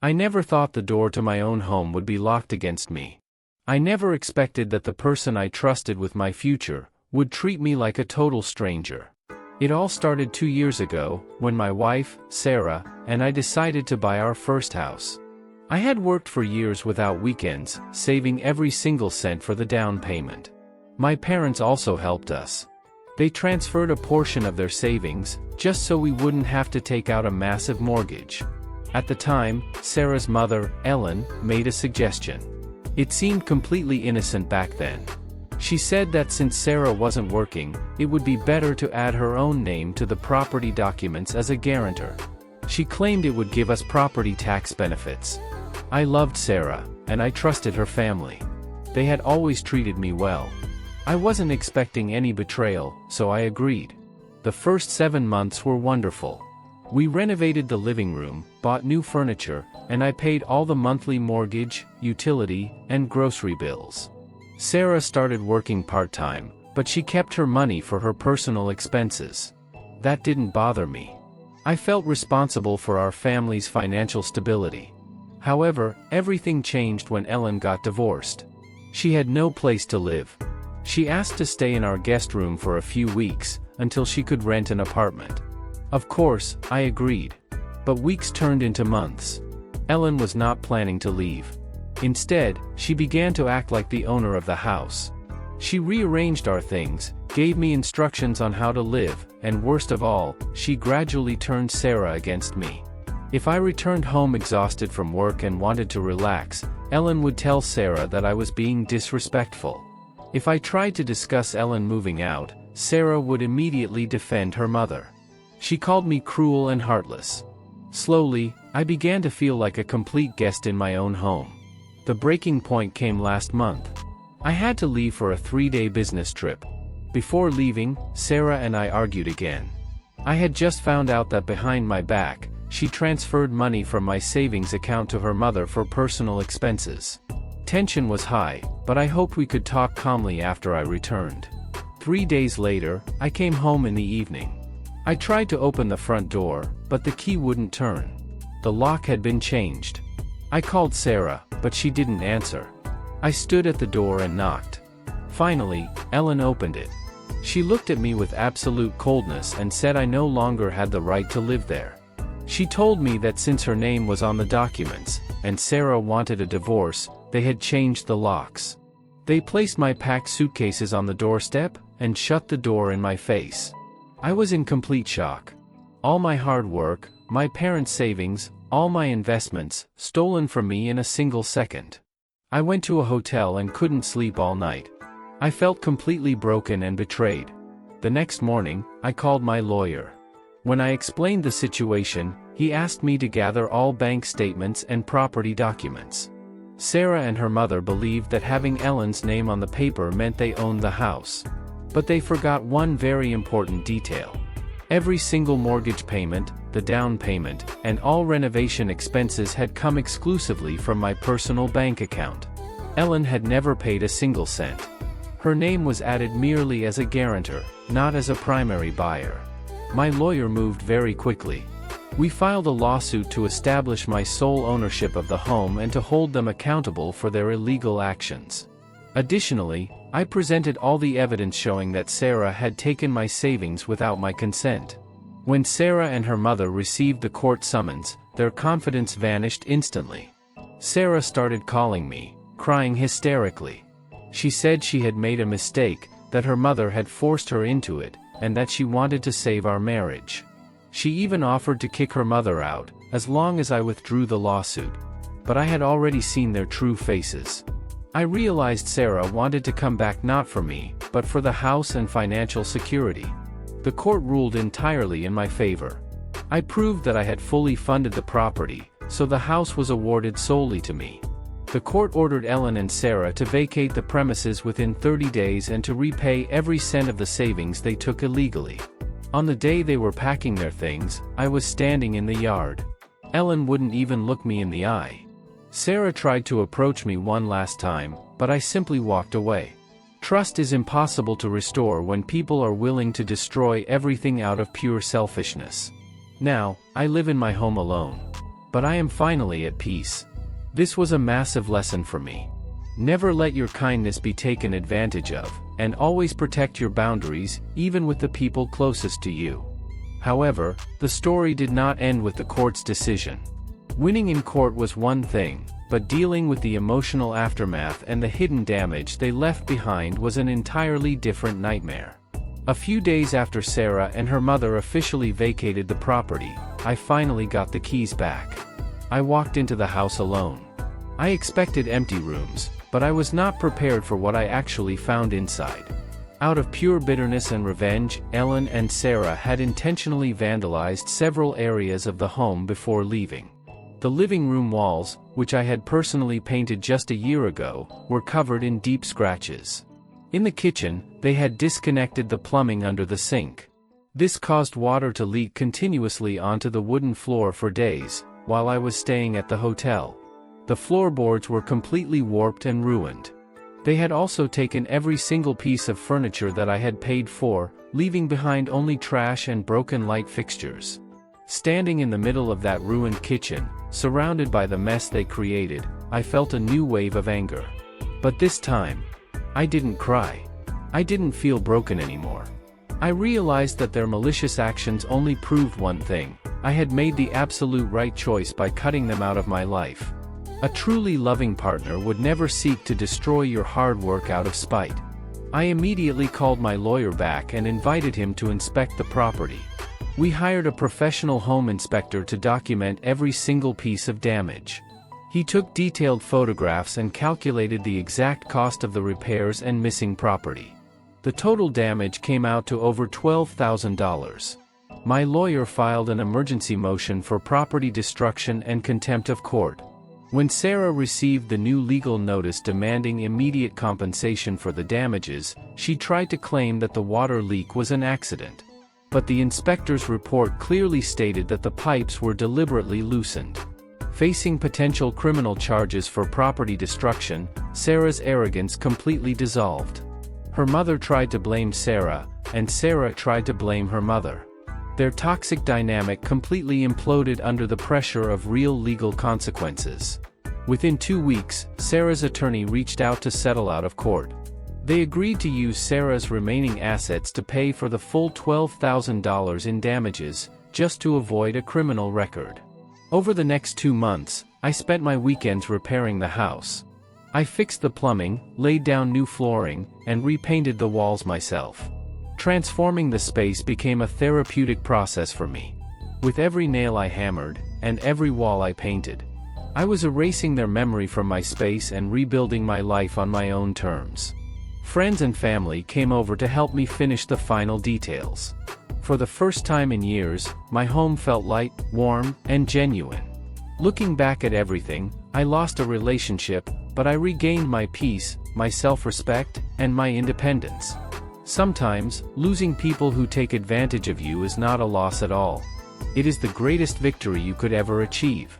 I never thought the door to my own home would be locked against me. I never expected that the person I trusted with my future would treat me like a total stranger. It all started 2 years ago, when my wife, Sarah, and I decided to buy our first house. I had worked for years without weekends, saving every single cent for the down payment. My parents also helped us. They transferred a portion of their savings, just so we wouldn't have to take out a massive mortgage. At the time, Sarah's mother, Ellen, made a suggestion. It seemed completely innocent back then. She said that since Sarah wasn't working, it would be better to add her own name to the property documents as a guarantor. She claimed it would give us property tax benefits. I loved Sarah, and I trusted her family. They had always treated me well. I wasn't expecting any betrayal, so I agreed. The first 7 months were wonderful. We renovated the living room, bought new furniture, and I paid all the monthly mortgage, utility, and grocery bills. Sarah started working part-time, but she kept her money for her personal expenses. That didn't bother me. I felt responsible for our family's financial stability. However, everything changed when Ellen got divorced. She had no place to live. She asked to stay in our guest room for a few weeks, until she could rent an apartment. Of course, I agreed. But weeks turned into months. Ellen was not planning to leave. Instead, she began to act like the owner of the house. She rearranged our things, gave me instructions on how to live, and worst of all, she gradually turned Sarah against me. If I returned home exhausted from work and wanted to relax, Ellen would tell Sarah that I was being disrespectful. If I tried to discuss Ellen moving out, Sarah would immediately defend her mother. She called me cruel and heartless. Slowly, I began to feel like a complete guest in my own home. The breaking point came last month. I had to leave for a 3-day business trip. Before leaving, Sarah and I argued again. I had just found out that behind my back, she transferred money from my savings account to her mother for personal expenses. Tension was high, but I hoped we could talk calmly after I returned. 3 days later, I came home in the evening. I tried to open the front door, but the key wouldn't turn. The lock had been changed. I called Sarah, but she didn't answer. I stood at the door and knocked. Finally, Ellen opened it. She looked at me with absolute coldness and said I no longer had the right to live there. She told me that since her name was on the documents, and Sarah wanted a divorce, they had changed the locks. They placed my packed suitcases on the doorstep, and shut the door in my face. I was in complete shock. All my hard work, my parents' savings, all my investments, stolen from me in a single second. I went to a hotel and couldn't sleep all night. I felt completely broken and betrayed. The next morning, I called my lawyer. When I explained the situation, he asked me to gather all bank statements and property documents. Sarah and her mother believed that having Ellen's name on the paper meant they owned the house. But they forgot one very important detail. Every single mortgage payment, the down payment, and all renovation expenses had come exclusively from my personal bank account. Ellen had never paid a single cent. Her name was added merely as a guarantor, not as a primary buyer. My lawyer moved very quickly. We filed a lawsuit to establish my sole ownership of the home and to hold them accountable for their illegal actions. Additionally, I presented all the evidence showing that Sarah had taken my savings without my consent. When Sarah and her mother received the court summons, their confidence vanished instantly. Sarah started calling me, crying hysterically. She said she had made a mistake, that her mother had forced her into it, and that she wanted to save our marriage. She even offered to kick her mother out, as long as I withdrew the lawsuit. But I had already seen their true faces. I realized Sarah wanted to come back not for me, but for the house and financial security. The court ruled entirely in my favor. I proved that I had fully funded the property, so the house was awarded solely to me. The court ordered Ellen and Sarah to vacate the premises within 30 days and to repay every cent of the savings they took illegally. On the day they were packing their things, I was standing in the yard. Ellen wouldn't even look me in the eye. Sarah tried to approach me one last time, but I simply walked away. Trust is impossible to restore when people are willing to destroy everything out of pure selfishness. Now, I live in my home alone. but I am finally at peace. This was a massive lesson for me. Never let your kindness be taken advantage of, and always protect your boundaries, even with the people closest to you. However, the story did not end with the court's decision. Winning in court was one thing, but dealing with the emotional aftermath and the hidden damage they left behind was an entirely different nightmare. A few days after Sarah and her mother officially vacated the property, I finally got the keys back. I walked into the house alone. I expected empty rooms, but I was not prepared for what I actually found inside. Out of pure bitterness and revenge, Ellen and Sarah had intentionally vandalized several areas of the home before leaving. The living room walls, which I had personally painted just a year ago, were covered in deep scratches. In the kitchen, they had disconnected the plumbing under the sink. This caused water to leak continuously onto the wooden floor for days, while I was staying at the hotel. The floorboards were completely warped and ruined. They had also taken every single piece of furniture that I had paid for, leaving behind only trash and broken light fixtures. Standing in the middle of that ruined kitchen, surrounded by the mess they created, I felt a new wave of anger. But this time, I didn't cry. I didn't feel broken anymore. I realized that their malicious actions only proved one thing: I had made the absolute right choice by cutting them out of my life. A truly loving partner would never seek to destroy your hard work out of spite. I immediately called my lawyer back and invited him to inspect the property. We hired a professional home inspector to document every single piece of damage. He took detailed photographs and calculated the exact cost of the repairs and missing property. The total damage came out to over $12,000. My lawyer filed an emergency motion for property destruction and contempt of court. When Sarah received the new legal notice demanding immediate compensation for the damages, she tried to claim that the water leak was an accident. But the inspector's report clearly stated that the pipes were deliberately loosened. Facing potential criminal charges for property destruction, Sarah's arrogance completely dissolved. Her mother tried to blame Sarah, and Sarah tried to blame her mother. Their toxic dynamic completely imploded under the pressure of real legal consequences. Within 2 weeks, Sarah's attorney reached out to settle out of court. They agreed to use Sarah's remaining assets to pay for the full $12,000 in damages, just to avoid a criminal record. Over the next 2 months, I spent my weekends repairing the house. I fixed the plumbing, laid down new flooring, and repainted the walls myself. Transforming the space became a therapeutic process for me. With every nail I hammered, and every wall I painted, I was erasing their memory from my space and rebuilding my life on my own terms. Friends and family came over to help me finish the final details. For the first time in years, my home felt light, warm, and genuine. Looking back at everything, I lost a relationship, but I regained my peace, my self-respect, and my independence. Sometimes, losing people who take advantage of you is not a loss at all. It is the greatest victory you could ever achieve.